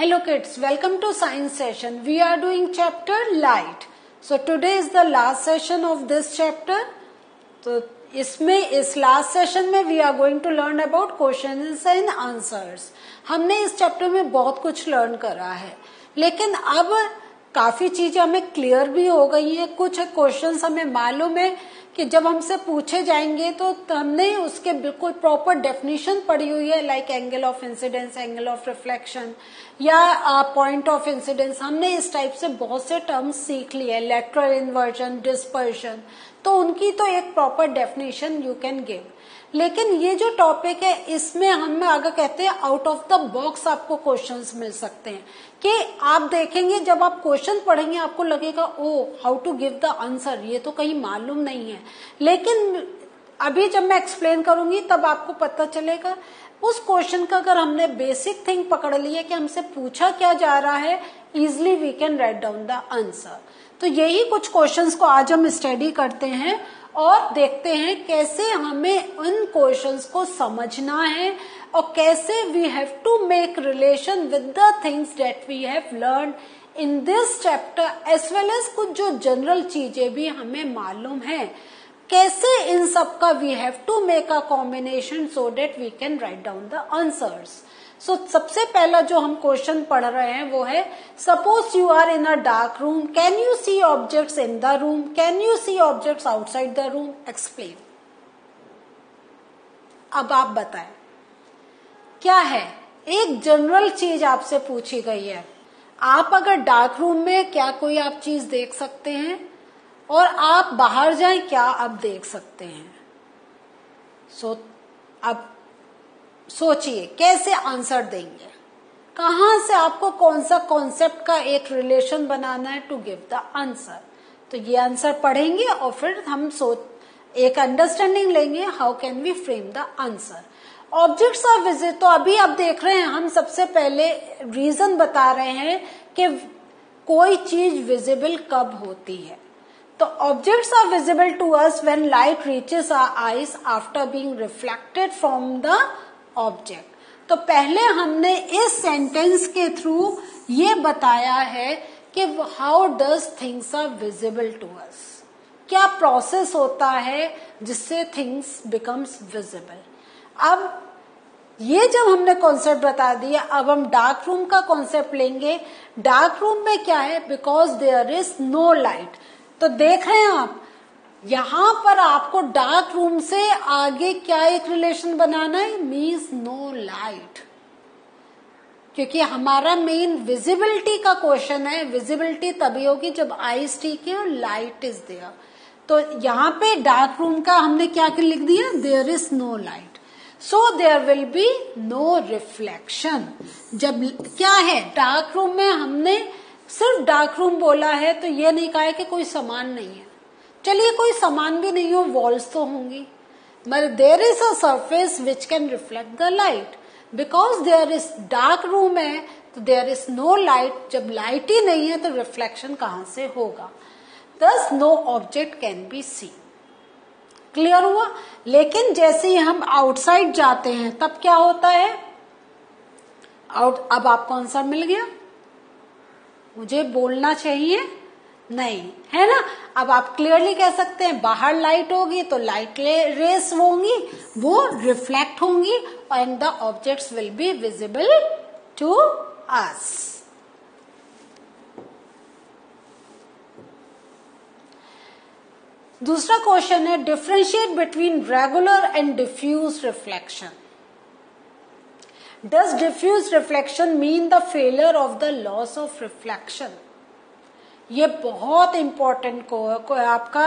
Hello kids, welcome to science session. We are doing chapter light. So today is the last session of this chapter. तो इसमें इस last session में we are going to learn about questions and answers. हमने इस chapter में बहुत कुछ learn करा है, लेकिन अब काफी चीजें हमें क्लियर भी हो गई है. कुछ क्वेश्चंस हमें मालूम है कि जब हमसे पूछे जाएंगे तो हमने उसके बिल्कुल प्रॉपर डेफिनेशन पढ़ी हुई है, like angle of incidence, angle of reflection या पॉइंट ऑफ इंसिडेंस. हमने इस टाइप से बहुत से टर्म्स सीख लिए, लेटरल इन्वर्जन, डिस्पर्शन, तो उनकी तो एक proper definition you can give. लेकिन ये जो टॉपिक है इसमें हम अगर कहते हैं आउट ऑफ द बॉक्स आपको क्वेश्चंस मिल सकते हैं कि आप देखेंगे जब आप क्वेश्चन पढ़ेंगे आपको लगेगा oh how to give the answer, ये तो कहीं मालूम नहीं है. लेकिन अभी जब मैं एक्सप्लेन करूंगी तब आपको पता चलेगा उस क्वेश्चन का अगर हमने बेसिक थिंग पकड़ ली है कि हमसे पूछा क्या जा रहा है, easily we can write down the answer. तो यही कुछ क्वेश्चंस को आज हम स्टडी करते हैं और देखते हैं कैसे हमें उन क्वेश्चंस को समझना है और कैसे we have to make relation with the things that we have learn in this chapter, as well as कुछ जो जनरल चीजें भी हमें मालूम है, कैसे इन सब का we have to make a combination so that we can write down the answers. So सबसे पहला जो हम क्वेश्चन पढ़ रहे हैं वो है, suppose you are in a dark room, can you see objects in the room, can you see objects outside the room, explain. अब आप बताएं क्या है. एक जनरल चीज आपसे पूछी गई है, आप अगर डार्क रूम में क्या कोई आप चीज देख सकते हैं और आप बाहर जाएं क्या आप देख सकते हैं. सो अब सोचिए कैसे आंसर देंगे, कहां से आपको कौन सा कॉन्सेप्ट का एक रिलेशन बनाना है टू गिव द आंसर. तो ये आंसर पढ़ेंगे और फिर हम एक अंडरस्टैंडिंग लेंगे how can we frame the answer. Objects are visible, तो अभी आप देख रहे हैं हम सबसे पहले रीजन बता रहे हैं कि कोई चीज विजिबल कब होती है. तो objects are visible to us when light reaches our eyes after being reflected from the object. तो पहले हमने इस सेंटेंस के थ्रू ये बताया है कि how does things are visible to us, क्या प्रोसेस होता है जिससे थिंग्स बिकम्स विजिबल. अब ये जब हमने कॉन्सेप्ट बता दिया, अब हम डार्क रूम का कॉन्सेप्ट लेंगे. डार्क रूम में क्या है, because there is no light. तो देख रहे हैं आप यहां पर आपको डार्क रूम से आगे क्या एक रिलेशन बनाना है, मीन्स नो लाइट, क्योंकि हमारा मेन विजिबिलिटी का क्वेश्चन है. विजिबिलिटी तभी होगी जब आईज ठीक है और लाइट इज देयर. तो यहाँ पे डार्क रूम का हमने क्या लिख दिया, there is no light, so there will be no reflection. जब क्या है डार्क रूम में, हमने सिर्फ डार्क रूम बोला है तो ये नहीं कहा है कि कोई सामान नहीं है. चलिए कोई सामान भी नहीं हो, वॉल्स तो होंगी, मगर there is a surface which can reflect the light. Because there is dark room है तो देयर इज नो लाइट. जब लाइट ही नहीं है तो रिफ्लेक्शन कहां से होगा. Thus no object can be see. Clear हुआ. लेकिन जैसे ही हम आउटसाइड जाते हैं तब क्या होता है, अब आपको आंसर मिल गया, मुझे बोलना चाहिए नहीं है ना. अब आप क्लियरली कह सकते हैं बाहर लाइट होगी तो लाइट रेस होंगी, वो रिफ्लेक्ट होंगी and the objects will be visible to us. दूसरा क्वेश्चन है, differentiate between regular and diffuse reflection. Does diffuse reflection mean the failure of the loss of reflection. ये बहुत इंपॉर्टेंट को आपका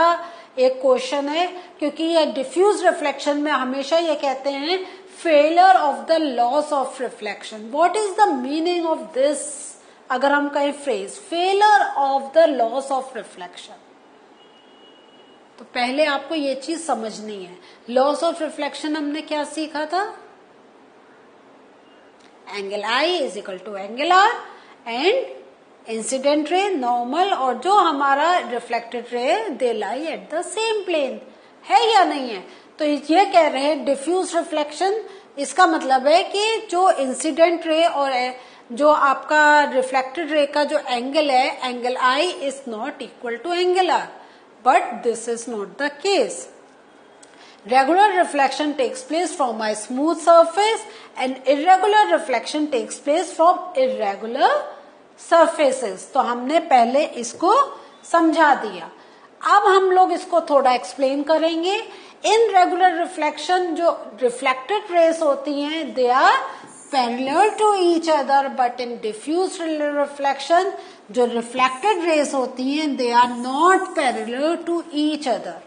एक क्वेश्चन है, क्योंकि ये डिफ्यूज रिफ्लेक्शन में हमेशा ये कहते हैं failure of the loss of reflection. What is the meaning of this, अगर हम कहें phrase failure of the loss of reflection, तो पहले आपको ये चीज समझनी है. लॉस ऑफ रिफ्लेक्शन हमने क्या सीखा था, angle i is equal to angle r and incident ray normal और जो हमारा reflected ray they lie at the same plane, है या नहीं है. तो ये कह रहे हैं डिफ्यूज रिफ्लेक्शन, इसका मतलब है कि जो इंसिडेंट रे और जो आपका रिफ्लेक्टेड रे का जो एंगल है, angle i is not equal to angle r, but this is not the case. Regular reflection takes place from a smooth surface and irregular reflection takes place from irregular surfaces. तो हमने पहले इसको समझा दिया. अब हम लोग इसको थोड़ा एक्सप्लेन करेंगे. इन रेगुलर रिफ्लेक्शन जो रिफ्लेक्टेड रेस होती हैं, they are parallel to each other, but in diffuse reflection जो रिफ्लेक्टेड रेस होती हैं, they are not parallel to each other.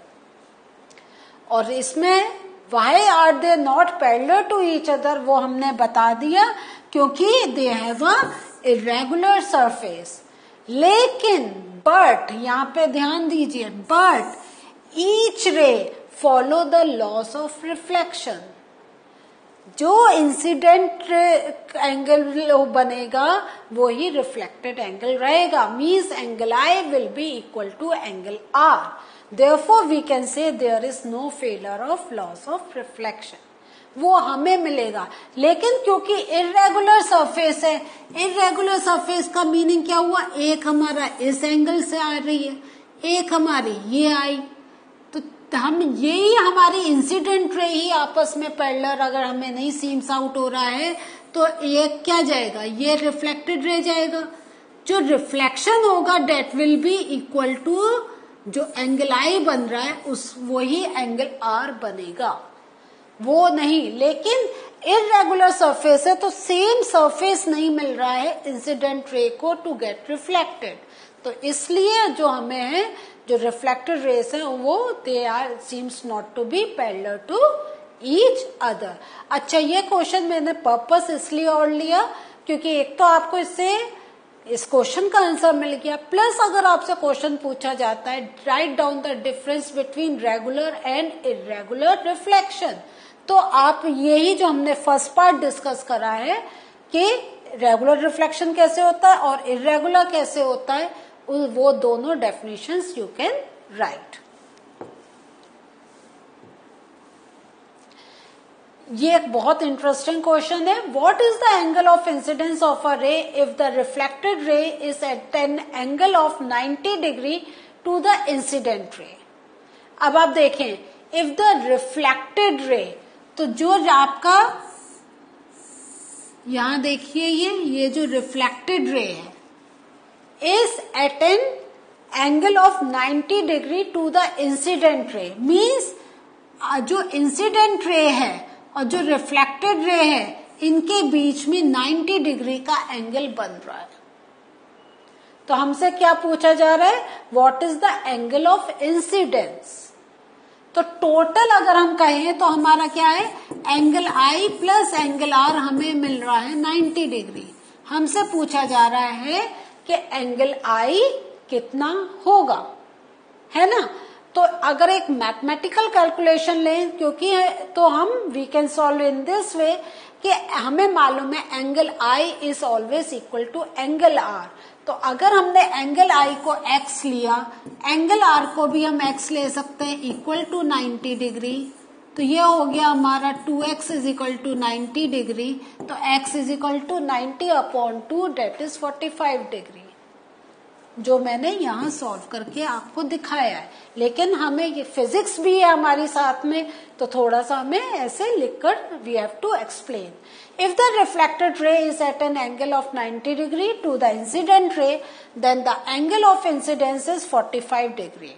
और इसमें why are they not parallel to each other, वो हमने बता दिया क्योंकि they have a irregular surface. लेकिन बट यहां पे ध्यान दीजिए, but each ray follow the loss of reflection. जो इंसिडेंट एंगल बनेगा वो ही रिफ्लेक्टेड एंगल रहेगा. Means angle i will be equal to angle r. Therefore, we can say there is no failure of loss of reflection. वो हमें मिलेगा. लेकिन क्योंकि इरेगुलर सरफेस है, इरेगुलर सरफेस का मीनिंग क्या हुआ, एक हमारा इस एंगल से आ रही है, एक हमारी ये आई, तो हम यही हमारी इंसिडेंट रे ही आपस में पैरेलल अगर हमें नहीं सीम्स आउट हो रहा है तो ये क्या जाएगा, ये रिफ्लेक्टेड रे जाएगा. जो रिफ्लेक्शन होगा that will be equal to जो एंगल आई बन रहा है उस वही एंगल आर बनेगा, वो नहीं. लेकिन इरेगुलर सरफेस है तो सेम सरफेस नहीं मिल रहा है इंसिडेंट रे को टू गेट रिफ्लेक्टेड. तो इसलिए जो हमें है जो रिफ्लेक्टेड रेस है वो they are seems not to be parallel to each other. अच्छा, ये क्वेश्चन मैंने पर्पस इसलिए और लिया क्योंकि एक तो आपको इससे इस क्वेश्चन का आंसर मिल गया, प्लस अगर आपसे क्वेश्चन पूछा जाता है right down the difference between regular and irregular reflection, तो आप यही जो हमने फर्स्ट पार्ट डिस्कस करा है कि रेगुलर रिफ्लेक्शन कैसे होता है और इरेगुलर कैसे होता है, वो दोनों डेफिनेशंस यू कैन राइट. ये एक बहुत इंटरेस्टिंग क्वेश्चन है. What is the angle of incidence of a ray if the reflected ray is at an angle of 90 degree to the incident ray. अब आप देखें, इफ द रिफ्लेक्टेड रे, तो जो आपका यहां देखिए ये जो रिफ्लेक्टेड रे है is at an angle of 90 degree to the incident ray. Means जो इंसिडेंट रे है और जो रिफ्लेक्टेड रे है इनके बीच में 90 डिग्री का एंगल बन रहा है. तो हमसे क्या पूछा जा रहा है, what is the angle of incidence. तो टोटल अगर हम कहें तो हमारा क्या है, angle i plus angle r हमें मिल रहा है 90 डिग्री. हमसे पूछा जा रहा है कि एंगल आई कितना होगा, है ना. तो अगर एक मैथमेटिकल कैलकुलेशन लें, क्योंकि तो हम we can solve in this way कि हमें मालूम है angle i is always equal to angle r. तो अगर हमने एंगल आई को एक्स लिया, एंगल आर को भी हम एक्स ले सकते हैं इक्वल टू 90 डिग्री. तो ये हो गया हमारा 2x is equal to 90 degree. तो x is equal to 90/2 that is 45 degree, जो मैंने यहाँ सॉल्व करके आपको दिखाया है. लेकिन हमें ये फिजिक्स भी है हमारी साथ में, तो थोड़ा सा हमें ऐसे लिखकर we have to explain. If the reflected ray is at an angle of 90 degree to the incident ray, then the angle of incidence is 45 degree.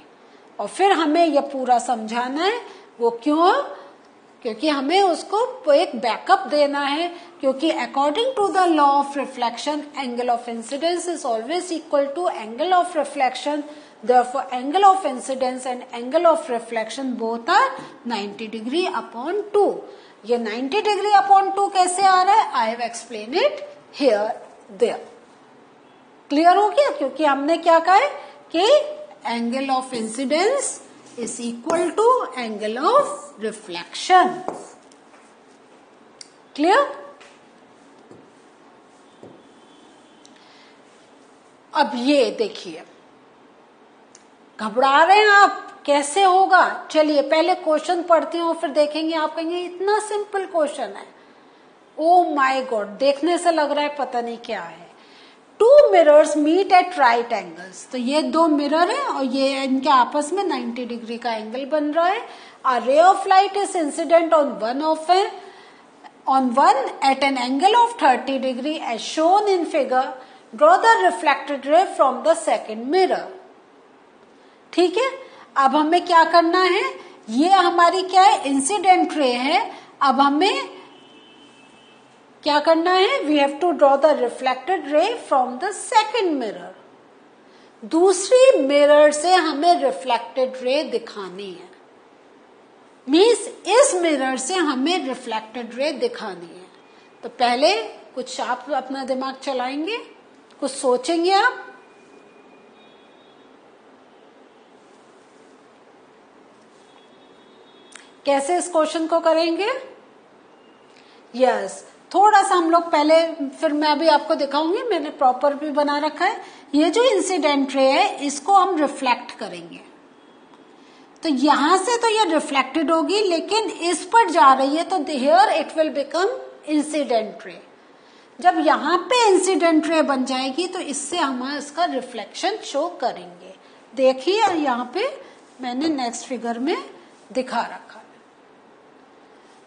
और फिर हमें ये पूरा समझाना है. वो क्यों, क्योंकि हमें उसको एक बैकअप देना है, क्योंकि according to the law of reflection angle of incidence is always equal to angle of reflection. Therefore, angle of incidence and angle of reflection both are 90 degree upon 2. ये 90 degree upon 2 कैसे आ रहा है, I have explained it here, there. Clear हो गया, क्योंकि हमने क्या कहा है कि angle of incidence is equal to angle of reflection. Clear? अब ये देखिए, घबरा रहे हैं आप, कैसे होगा. चलिए पहले क्वेश्चन पढ़ती हूँ फिर देखेंगे. आप कहेंगे इतना सिंपल क्वेश्चन है, ओ माय गॉड, देखने से लग रहा है पता नहीं क्या है। Two mirrors meet at right angles, तो ये दो मिरर है और ये इनके आपस में 90 डिग्री का एंगल बन रहा है। A ray of light is incident on one at an angle of 30 degree as shown in figure. Draw the reflected ray from the second mirror. ठीक है, अब हमें क्या करना है, ये हमारी क्या है, इंसिडेंट रे है। अब हमें क्या करना है, we have to draw the reflected ray from the second mirror. दूसरी मिरर से हमें रिफ्लेक्टेड रे दिखानी है, मीन्स इस मिरर से हमें रिफ्लेक्टेड रे दिखानी है। तो पहले कुछ आप अपना दिमाग चलाएंगे, कुछ सोचेंगे आप। कैसे इस क्वेश्चन को करेंगे? यस, थोड़ा सा हम लोग पहले, फिर मैं अभी आपको दिखाऊंगी, मैंने प्रॉपर भी बना रखा है। ये जो इंसिडेंट रे है इसको हम रिफ्लेक्ट करेंगे, तो यहां से तो ये रिफ्लेक्टेड होगी, लेकिन इस पर जा रही है तो here it will become incident ray. जब यहाँ पे इंसिडेंट रे बन जाएगी तो इससे हम इसका रिफ्लेक्शन शो करेंगे। देखिए यहाँ पे मैंने नेक्स्ट फिगर में दिखा रखा है।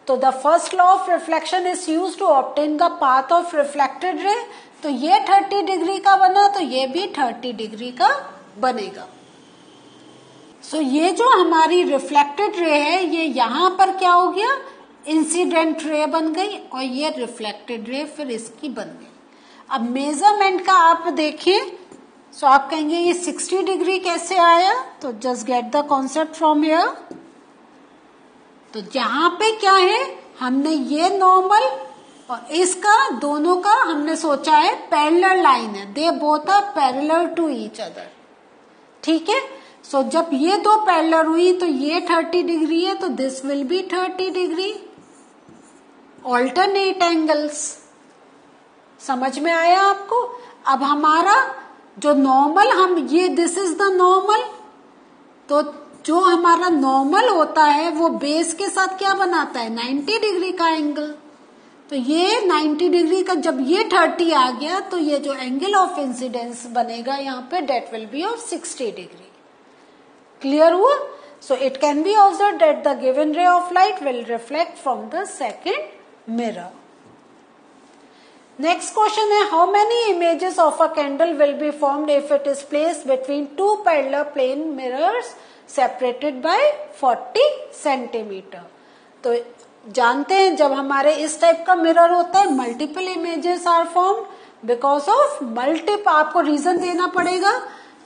तो the first law of reflection is used to obtain the path of reflected ray. तो ये 30 डिग्री का बना तो ये भी 30 डिग्री का बनेगा। सो ये जो हमारी रिफ्लेक्टेड रे है ये यहां पर क्या हो गया, इंसिडेंट रे बन गई, और ये रिफ्लेक्टेड रे फिर इसकी बन गई। अब मेजरमेंट का आप देखिए, सो आप कहेंगे ये 60 डिग्री कैसे आया, तो just get the concept from here. तो जहां पे क्या है, हमने ये नॉर्मल और इसका दोनों का हमने सोचा है पैरेलल लाइन है, they both are parallel to each other. ठीक है, सो जब ये दो पैरेलल हुई तो ये 30 डिग्री है, तो this will be 30 degree. Alternate angles, समझ में आया आपको? अब हमारा जो नॉर्मल, हम ये दिस इज द नॉर्मल, तो जो हमारा नॉर्मल होता है वो बेस के साथ क्या बनाता है, 90 डिग्री का एंगल। तो ये 90 डिग्री का, जब ये 30 आ गया तो ये जो एंगल ऑफ इंसिडेंस बनेगा यहाँ पे, that will be of 60 degree. Clear हुआ? So it can be observe that the given ray of light will reflect from the second mirror. Next question है, how many images of a candle will be formed if it is placed between two parallel plane mirrors separated by 40 centimetre. तो जानते हैं जब हमारे इस type का mirror होता है, multiple images are formed because of आपको रीजन देना पड़ेगा,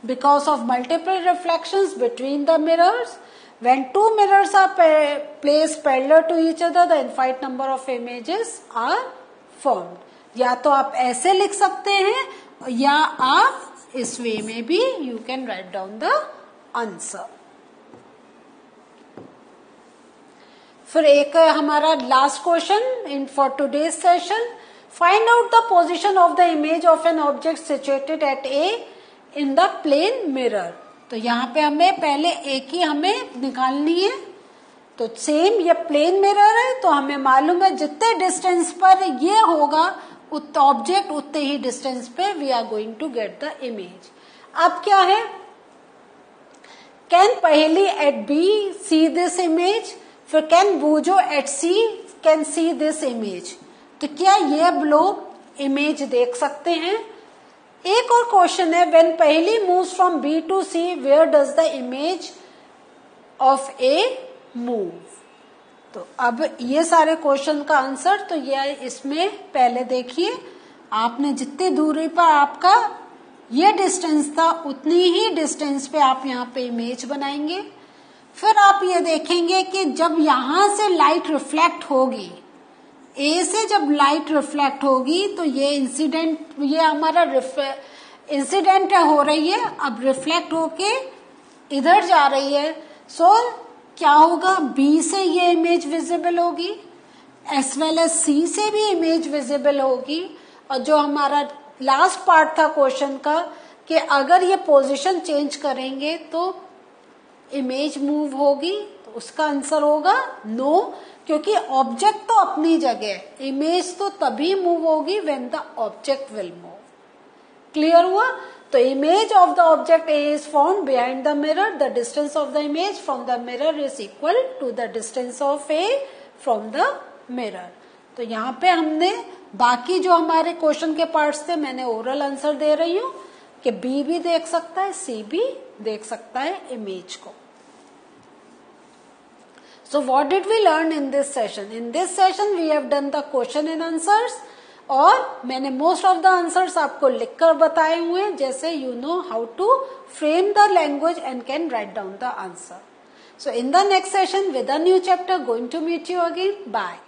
because of multiple reflections between the mirrors. When two mirrors are placed parallel to each other, the infinite number of images are formed. या तो आप ऐसे लिख सकते हैं या आप इस वे में भी you can write down the answer. फिर एक हमारा last question in for today's session, find out the position of the image of an object situated at A in the plane mirror. तो यहाँ पे हमें पहले एक ही हमें निकालनी है। तो सेम ये प्लेन मिरर है, तो हमें मालूम है जितने डिस्टेंस पर ये होगा ऑब्जेक्ट उतने ही डिस्टेंस पे we are going to get the image. अब क्या है, कैन पहेली at B see this image, फिर कैन बूजो at C can see this image. तो क्या ये लोग इमेज देख सकते हैं? एक और क्वेश्चन है, व्हेन पहेली moves from B to C where does the image of A move. तो अब ये सारे क्वेश्चन का आंसर तो ये इसमें पहले देखिए, आपने जितनी दूरी पर आपका ये डिस्टेंस था उतनी ही डिस्टेंस पे आप यहाँ पे इमेज बनाएंगे। फिर आप ये देखेंगे कि जब यहां से लाइट रिफ्लेक्ट होगी, ए से जब लाइट रिफ्लेक्ट होगी तो ये इंसिडेंट, ये हमारा इंसिडेंट हो रही है, अब रिफ्लेक्ट होके इधर जा रही है। सो क्या होगा, बी से ये इमेज विजिबल होगी, एस वेल एस सी से भी इमेज विजिबल होगी। और जो हमारा लास्ट पार्ट था क्वेश्चन का कि अगर ये पोजीशन चेंज करेंगे तो इमेज मूव होगी, तो उसका आंसर होगा नो, क्योंकि ऑब्जेक्ट तो अपनी जगह है, इमेज तो तभी मूव होगी when the object will move. Clear हुआ? तो image of the object A is found behind the mirror, the distance of the image from the mirror is equal to the distance of A from the mirror. तो यहाँ पे हमने बाकी जो हमारे question के पार्ट्स थे मैंने ओरल आंसर दे रही हूँ कि बी भी देख सकता है, सी भी देख सकता है इमेज को। So what did we learn in this session? In this session we have done the question and answers, और मैंने most of the answers आपको लिखकर बताए हुए हैं, जैसे you know how to frame the language and can write down the answer. So in the next session with a new chapter going to meet you again. Bye.